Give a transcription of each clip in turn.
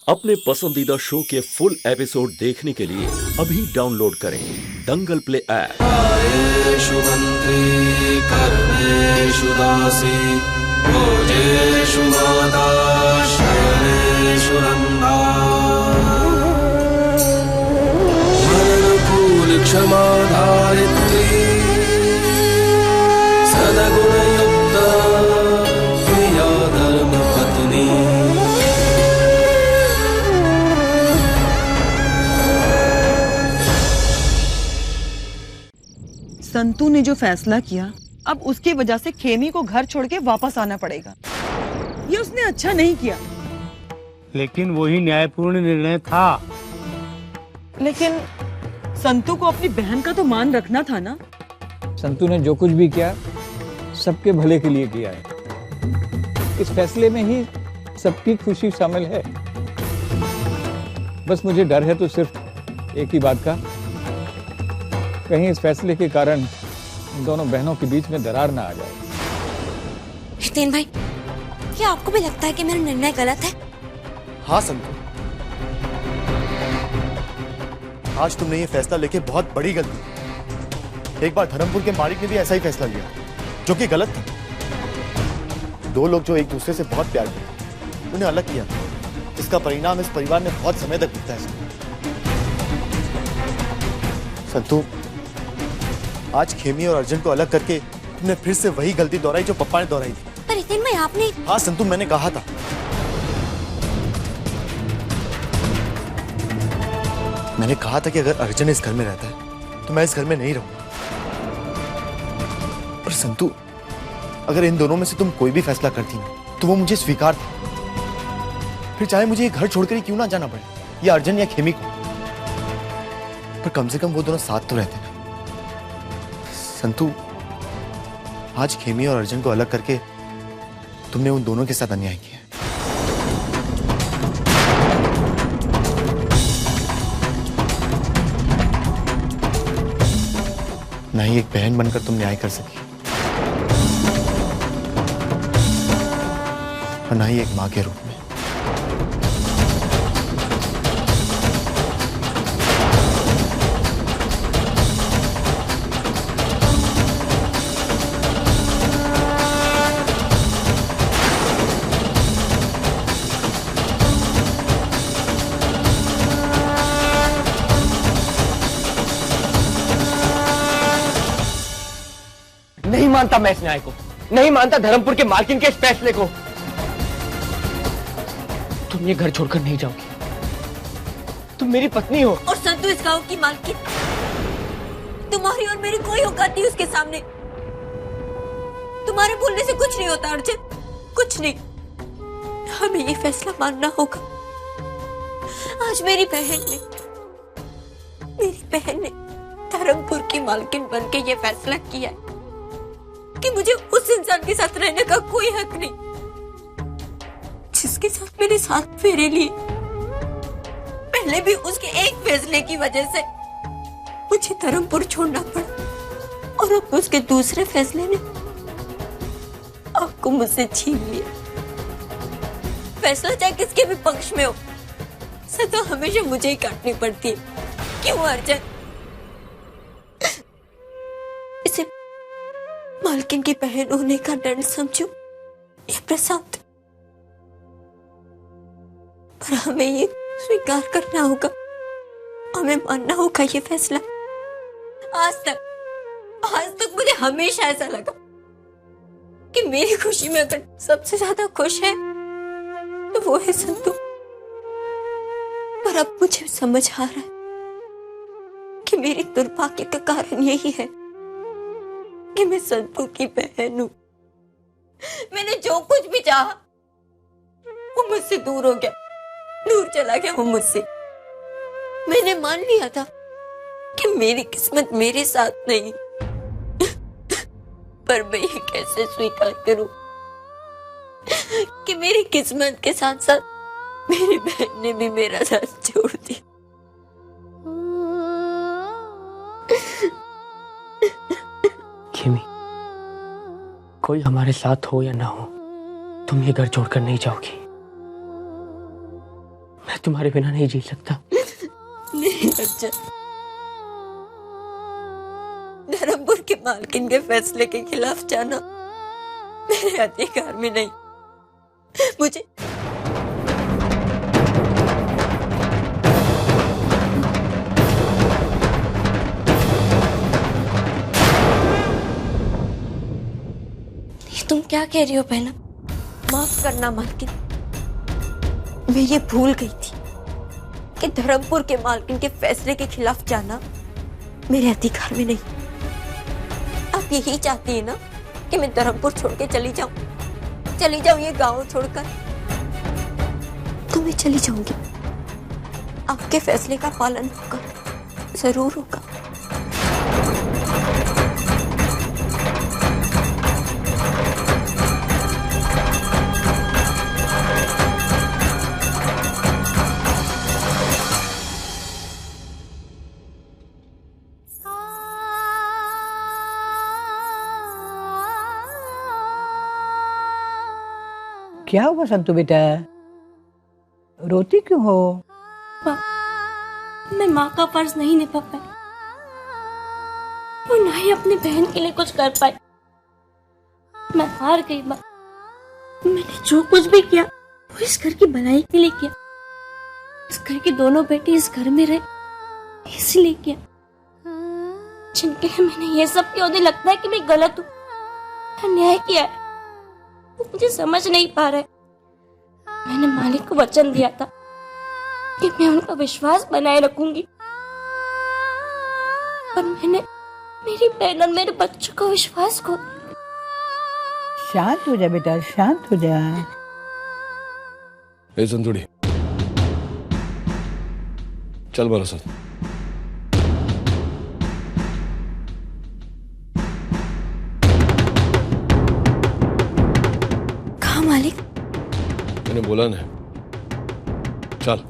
अपने पसंदीदा शो के फुल एपिसोड देखने के लिए अभी डाउनलोड करें दंगल प्ले ऐप। आयेषु मंत्री कर्मेषु दासी भोजेषु माता शयनेषु रंभा मननकूल क्षमा धारित्री सदगुणयुक्ता प्रिया धर्मपत्नी। संतू ने जो फैसला किया, अब उसकी वजह से खेमी को घर छोड़ के वापस आना पड़ेगा। ये उसने अच्छा नहीं किया। लेकिन वही न्यायपूर्ण निर्णय था। लेकिन संतू को अपनी बहन का तो मान रखना था ना। संतू ने जो कुछ भी किया सबके भले के लिए किया है। इस फैसले में ही सबकी खुशी शामिल है। बस मुझे डर है तो सिर्फ एक ही बात का, कहीं इस फैसले के कारण दोनों बहनों के बीच में दरार ना आ जाए। हितेन भाई, क्या आपको भी लगता है कि मेरा निर्णय गलत है? हाँ संतू, आज तुमने ये फैसला लेके बहुत बड़ी गलती की। एक बार धर्मपुर के मालिक ने भी ऐसा ही फैसला लिया जो कि गलत था। दो लोग जो एक दूसरे से बहुत प्यार करते उन्हें अलग किया, इसका परिणाम इस परिवार ने बहुत समय तक भुगता है। संतू, आज खेमी और अर्जुन को अलग करके तुमने फिर से वही गलती दोहराई जो पप्पा ने दोहराई थी। पर हितेन भाई, आपने... हाँ संतू, मैंने कहा था। मैंने कहा था कि अगर अर्जुन इस घर में रहता है तो मैं इस घर में नहीं रहूंगा। और संतू, अगर इन दोनों में से तुम कोई भी फैसला करती ना तो वो मुझे स्वीकार था। फिर चाहे मुझे ये घर छोड़कर ही क्यों ना जाना पड़े, या अर्जुन या खेमी को, पर कम से कम वो दोनों साथ तो रहते ना। संतू, आज खेमी और अर्जुन को अलग करके तुमने उन दोनों के साथ अन्याय किया। ना ही एक बहन बनकर तुम न्याय कर सकी और ना ही एक मां के रूप में। नहीं मानता मैं इस न्याय को, नहीं मानता धर्मपुर के मालकिन के इस फैसले को। तुम ये घर छोड़कर नहीं जाओगी। तुम मेरी पत्नी हो। और संतू इस गांव की मालकिन। तुम्हारी और मेरी कोई औकात नहीं उसके सामने। तुम्हारे बोलने से कुछ नहीं होता अर्जुन, कुछ नहीं। हमें ये फैसला मानना होगा। आज मेरी बहन ने धर्मपुर की मालकिन बन के ये फैसला किया है कि मुझे उस इंसान के साथ रहने का कोई हक नहीं जिसके साथ मैंने 7 फेरे लिए। पहले भी उसके एक फैसले की वजह से मुझे धर्मपुर छोड़ना पड़ा, और अब उसके दूसरे फैसले ने आपको मुझसे छीन लिया। फैसला चाहे किसके भी पक्ष में हो, सजा हमेशा मुझे ही काटनी पड़ती है। क्यों अर्जुन? इसे मालकिन की बहन होने का दंड समझो या प्रसाद, पर हमें ये स्वीकार करना होगा, हमें मानना होगा ये फैसला। आज तक मुझे हमेशा ऐसा लगा कि मेरी खुशी में अगर सबसे ज्यादा खुश है तो वो है संतू। पर अब मुझे समझ आ रहा है कि मेरी दुर्भाग्य का कारण यही है कि मैं संतू की बहन हूं। मैंने जो कुछ भी चाहा वो मुझसे दूर हो गया, दूर चला गया वो मुझसे। मैंने मान लिया था कि मेरी किस्मत मेरे साथ नहीं, पर मैं ये कैसे स्वीकार करूं कि मेरी किस्मत के साथ साथ मेरी बहन ने भी मेरा साथ छोड़ दिया। खेमी, कोई हमारे साथ हो या ना हो, तुम ये घर छोड़कर नहीं जाओगी। मैं तुम्हारे बिना नहीं जी सकता। नहीं अर्जुन, धर्मपुर के मालकिन के फैसले के खिलाफ जाना मेरे अधिकार में नहीं। मुझे तुम क्या कह रही हो बहना? माफ करना मालकिन, मैं ये भूल गई थी कि धर्मपुर के मालकिन के फैसले के खिलाफ जाना मेरे अधिकार में नहीं। आप यही चाहती है ना कि मैं धर्मपुर छोड़ के चली जाऊं ये गांव छोड़कर? तो मैं चली जाऊंगी, आपके फैसले का पालन होगा, जरूर होगा। क्या हुआ संतु बेटा, रोती क्यों हो? मैं माँ का फर्ज नहीं निभा पाई और ना ही अपनी बहन के लिए कुछ कर पाई। मैं हार गई माँ। मैंने जो कुछ भी किया वो इस घर की भलाई के लिए किया। इस घर के दोनों बेटे इस घर में रहे इसलिए किया। जिनके लिए मैंने ये सब किया उन्हें लगता है कि मैं गलत हूँ, अन्याय किया है। वो मुझे समझ नहीं पा रहे। मैंने मालिक को वचन दिया था कि मैं उनका विश्वास बनाए रखूंगी, पर मैंने मेरी बहन और मेरे बच्चों का विश्वास खो दिया। शांत हो जा बेटा, शांत हो जा। ए संतुड़ी, चल मेरे साथ। कहाँ मालिक? मैंने बोला ना, चल।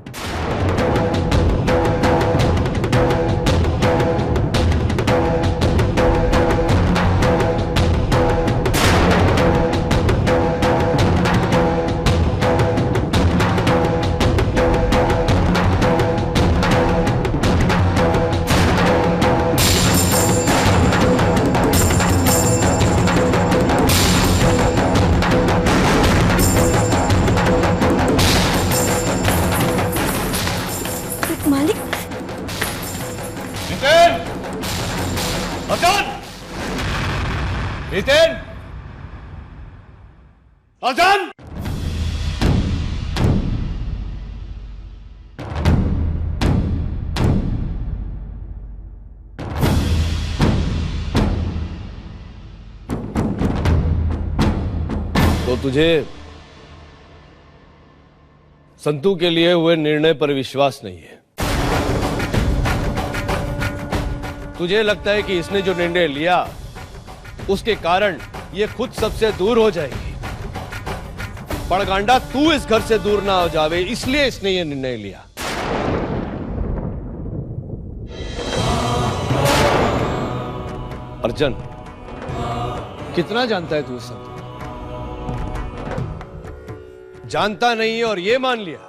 नितिन! अर्जुन! तो तुझे संतु के लिए हुए निर्णय पर विश्वास नहीं है। तुझे लगता है कि इसने जो निर्णय लिया उसके कारण ये खुद सबसे दूर हो जाएगी। पड़गांडा, तू इस घर से दूर ना हो जावे इसलिए इसने ये निर्णय लिया। अर्जुन, कितना जानता है तू इस संतु? जानता नहीं और ये मान लिया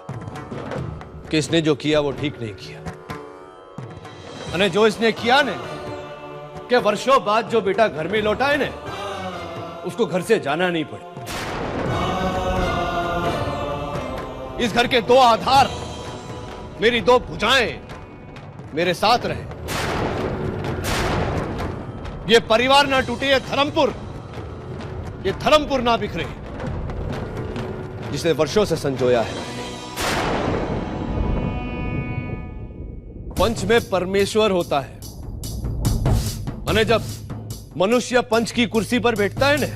कि इसने जो किया वो ठीक नहीं किया। अने जो इसने किया ने कि वर्षों बाद जो बेटा घर में लौटा है ने, उसको घर से जाना नहीं पड़े। इस घर के दो आधार, मेरी दो भुजाएं मेरे साथ रहे। ये परिवार ना टूटे, ये धर्मपुर ना बिखरे, जिसे वर्षों से संजोया है। पंच में परमेश्वर होता है, और जब मनुष्य पंच की कुर्सी पर बैठता है ना,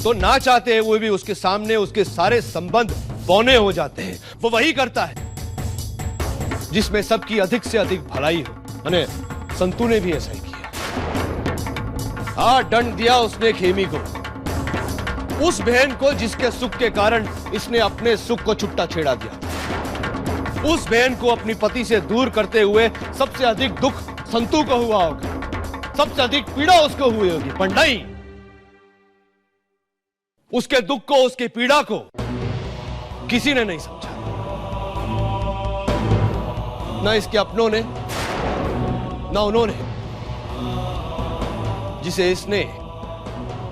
तो ना चाहते हुए भी उसके सामने उसके सारे संबंध बौने हो जाते हैं। वो वही करता है जिसमें सबकी अधिक से अधिक भलाई हो। अने संतु ने भी ऐसा ही किया। हाँ, दंड दिया उसने खेमी को, उस बहन को जिसके सुख के कारण इसने अपने सुख को छुट्टा छेड़ा दिया। उस बहन को अपनी पति से दूर करते हुए सबसे अधिक दुख संतु को हुआ होगा, सबसे अधिक पीड़ा उसको हुई होगी। पर नहीं, उसके दुख को, उसकी पीड़ा को किसी ने नहीं समझा। ना इसके अपनों ने, ना उन्होंने, जिसे इसने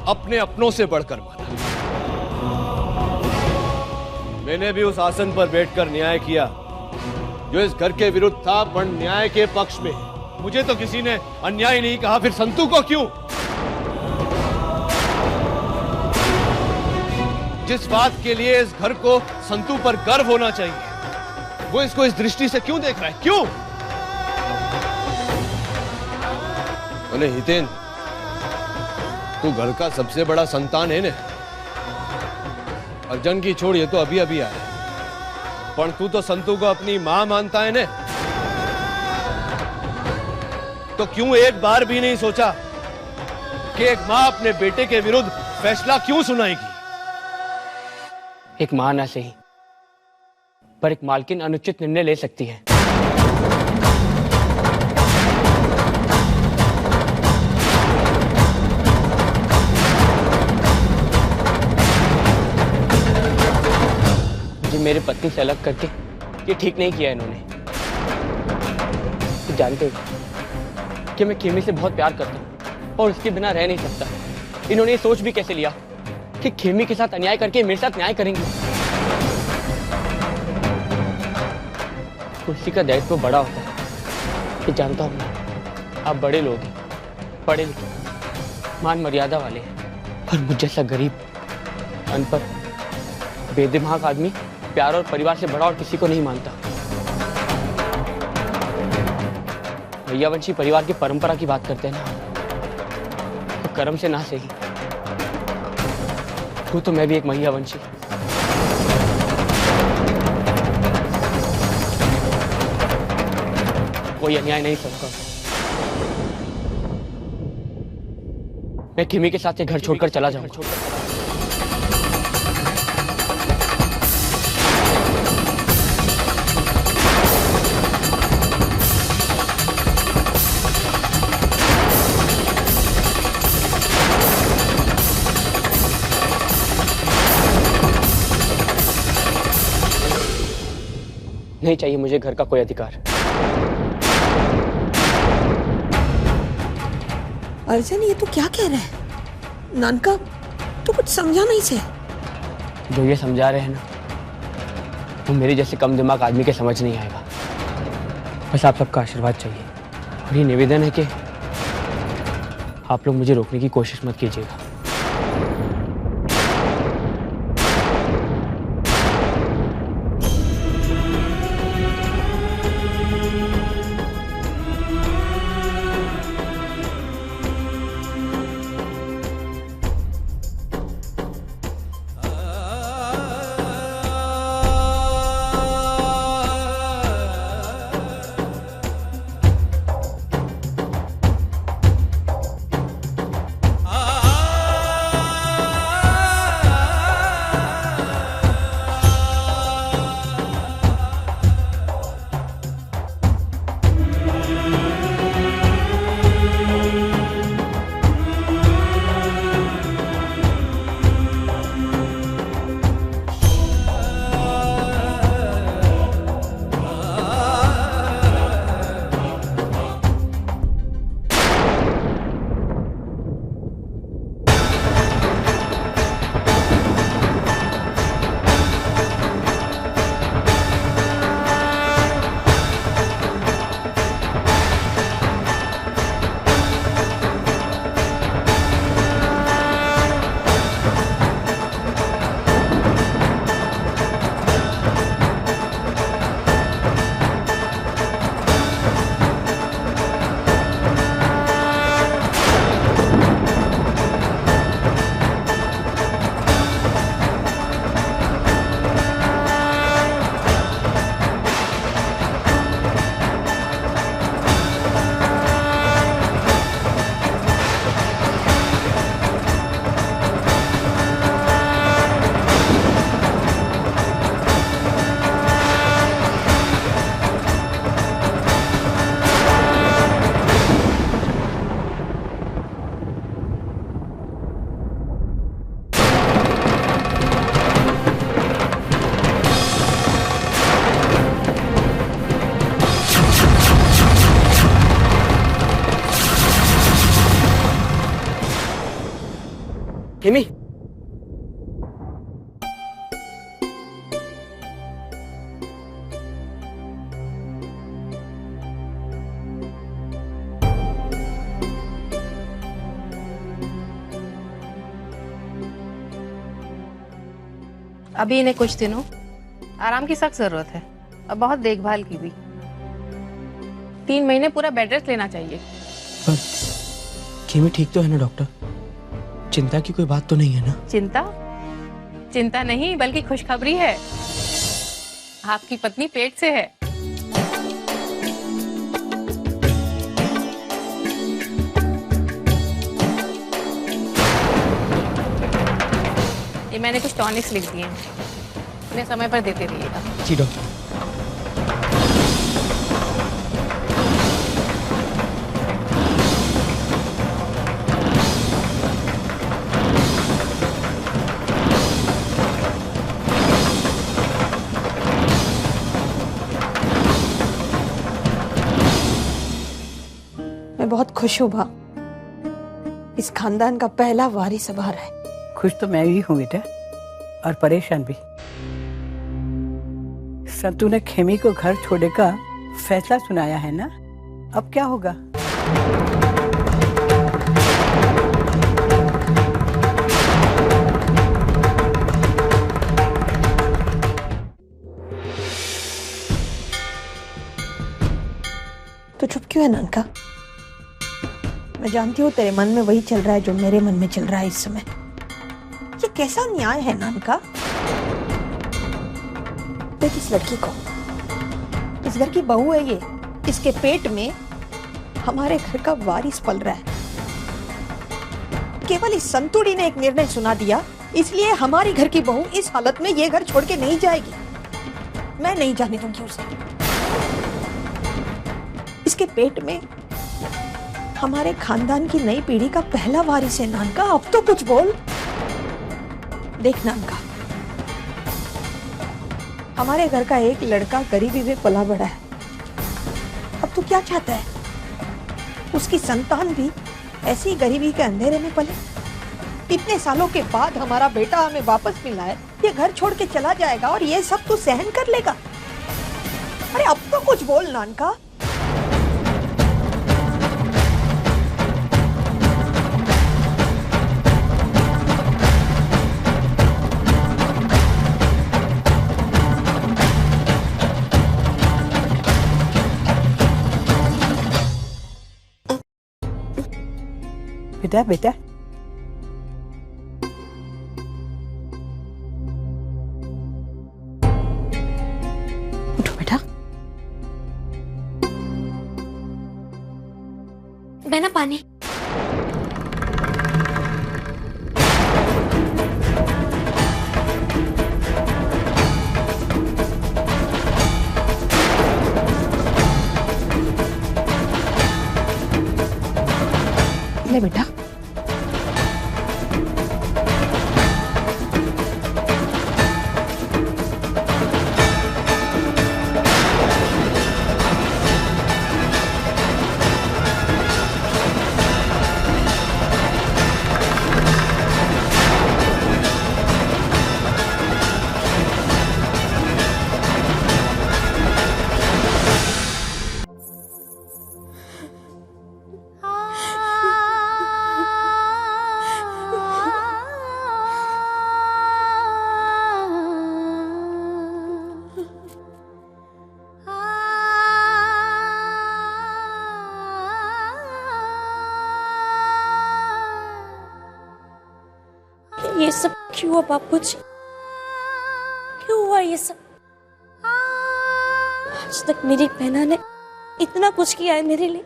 अपने अपनों से बढ़कर माना। मैंने भी उस आसन पर बैठकर न्याय किया जो इस घर के विरुद्ध था, पर न्याय के पक्ष में। मुझे तो किसी ने अन्याय नहीं कहा, फिर संतू को क्यों? जिस बात के लिए इस घर को संतू पर गर्व होना चाहिए, वो इसको इस दृष्टि से क्यों देख रहा है? क्यों? अरे हितेन, तू घर का सबसे बड़ा संतान है ना। अर्जन की छोड़, ये तो अभी अभी आया, पर तू तो संतू को अपनी मां मानता है ने। तो क्यों एक बार भी नहीं सोचा कि एक मां अपने बेटे के विरुद्ध फैसला क्यों सुनाएगी? एक मां ना सही, पर एक मालकिन अनुचित निर्णय ले सकती है। मेरे पत्नी से अलग करके ये ठीक नहीं किया इन्होंने। तो जानते हो कि मैं खेमी से बहुत प्यार करता हूँ और उसके बिना रह नहीं सकता। इन्होंने ये सोच भी कैसे लिया कि खेमी के साथ अन्याय करके मेरे साथ न्याय करेंगे। कुर्सी का दायित्व तो बड़ा होता है, ये जानता हूँ मैं। आप बड़े लोग हैं, पढ़े लिखे, मान मर्यादा वाले हैं, पर मुझ जैसा गरीब, अनपढ़, बेदिमाग आदमी प्यार और परिवार से बड़ा और किसी को नहीं मानता। मैयावंशी परिवार की परंपरा की बात करते हैं ना, तो कर्म से ना सही, तो मैं भी एक मैयावंशी। कोई अन्याय नहीं सकता। मैं खेमी के साथ ये घर छोड़कर चला जाऊंगा। नहीं चाहिए मुझे घर का कोई अधिकार। अर्जुन, ये तू क्या कह रहा है? नानका, तू कुछ समझा नहीं से। जो ये समझा रहे हैं ना, वो मेरे जैसे कम दिमाग आदमी के समझ नहीं आएगा। बस आप सबका आशीर्वाद चाहिए, और ये निवेदन है कि आप लोग मुझे रोकने की कोशिश मत कीजिएगा। खेमी, अभी इन्हें कुछ दिनों आराम की सख्त जरूरत है और बहुत देखभाल की भी। 3 महीने पूरा बेड रेस्ट लेना चाहिए। पर खेमी ठीक तो है ना डॉक्टर? चिंता की कोई बात तो नहीं है ना? चिंता नहीं बल्कि खुशखबरी है। आपकी पत्नी पेट से है। ये मैंने कुछ टॉनिक्स लिख दिए हैं, इन्हें समय पर देते रहिएगा। जी डॉक्टर। मैं बहुत खुश हूँ बा। इस खानदान का पहला वारिस अब आ रहा है। खुश तो मैं भी हूँ बेटा, और परेशान भी। संतू ने खेमी को घर छोड़ने का फैसला सुनाया है ना, अब क्या होगा? तो चुप क्यों है नानका? मैं जानती हूँ तेरे मन में वही चल रहा है जो मेरे मन में चल रहा है इस समय। ये कैसा न्याय है नानका? देख इस लड़की को, इस घर की बहू है ये, इसके पेट में हमारे घर का वारिस पल रहा है। केवल इस संतुड़ी ने एक निर्णय सुना दिया, इसलिए हमारी घर की बहू इस हालत में ये घर छोड़ के नहीं जाएगी। मैं नहीं जाने दूंगी उसे। इसके पेट में हमारे खानदान की नई पीढ़ी का पहला वारिस है नानका। अब तो कुछ बोल। देख नानका, हमारे घर का एक लड़का गरीबी में पला बड़ा है। अब तू क्या चाहता है? उसकी संतान भी ऐसी गरीबी के अंधेरे में पले? इतने सालों के बाद हमारा बेटा हमें वापस मिला है, ये घर छोड़ के चला जाएगा और ये सब तू सहन कर लेगा? अरे अब तो कुछ बोल नानका। बेटा बेटा, उठो बेटा। बहना पानी। ले बेटा। ये सब क्यों हुआ बापूजी? क्यों हुआ ये सब? आज तक मेरी बहना ने इतना कुछ किया है मेरे लिए,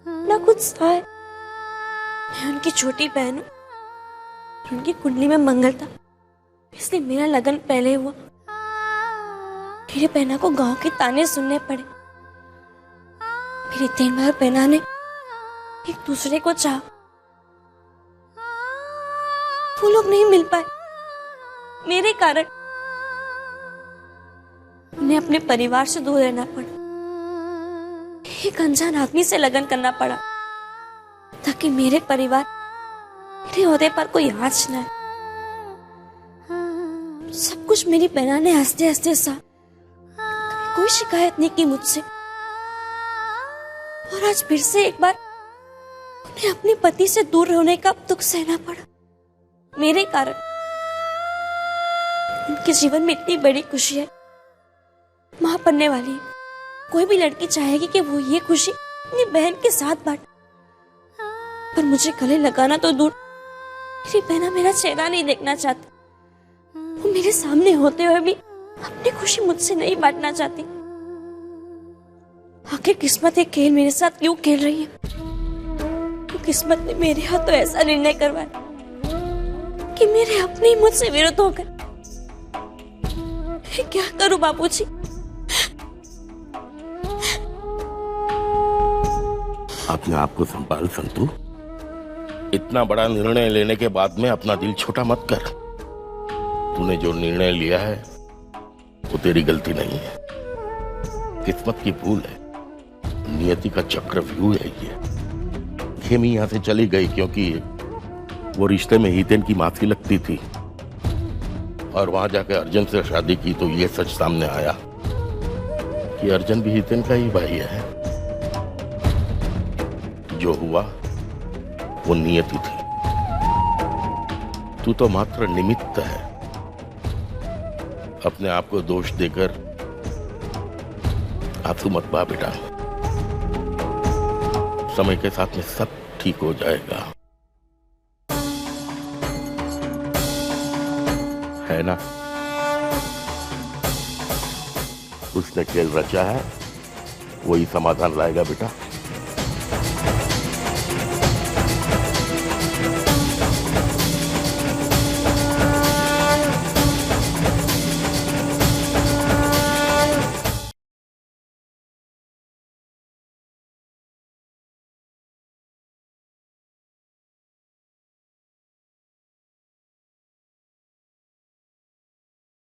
ना कुछ सहा है। मैं उनकी छोटी बहन हूँ, उनकी कुंडली में मंगल था, इसलिए मेरा लगन पहले हुआ। मेरी बहना को गांव के ताने सुनने पड़े। मेरे 3 भाई और बहना ने एक दूसरे को चाहा, वो लोग नहीं मिल पाए मेरे कारण। उन्हें अपने परिवार से दूर रहना पड़ा, एक अनजान आदमी से लगन करना पड़ा, ताकि मेरे परिवार मेरे ओहदे पर कोई आँच न है। सब कुछ मेरी बहना ने हंसते हंसते सा, कोई शिकायत नहीं की मुझसे। और आज फिर से एक बार उन्हें अपने पति से दूर होने का दुख सहना पड़ा मेरे कारण। उनके जीवन में इतनी बड़ी खुशी है, मां बनने वाली है। कोई भी लड़की चाहेगी कि वो ये खुशी अपनी बहन के साथ बांटे, पर मुझे गले लगाना तो दूर, मेरी बहना मेरा चेहरा नहीं देखना चाहती। वो मेरे सामने होते हुए भी अपनी खुशी मुझसे नहीं बांटना चाहती। आखिर किस्मत एक खेल मेरे साथ क्यों खेल रही है? तो किस्मत ने मेरे हाथों ऐसा निर्णय करवाया कि मेरे अपने ही मुझसे विरुद्ध हो गए। मैं क्या करूं बाबूजी? अपने आप को संभाल संतु। इतना बड़ा निर्णय लेने के बाद में अपना दिल छोटा मत कर। तूने जो निर्णय लिया है वो तेरी गलती नहीं है, किस्मत की भूल है, नियति का चक्रव्यूह है ये। खेमी यहां से चली गई क्योंकि वो रिश्ते में हितेन की मासी लगती थी, और वहां जाके अर्जुन से शादी की तो ये सच सामने आया कि अर्जुन भी हितेन का ही भाई है। जो हुआ वो नियति थी, तू तो मात्र निमित्त है। अपने आप को दोष देकर आंसू मत बहा बेटा, समय के साथ में सब ठीक हो जाएगा, है ना? उसने खेल रचा है, वही समाधान लाएगा बेटा।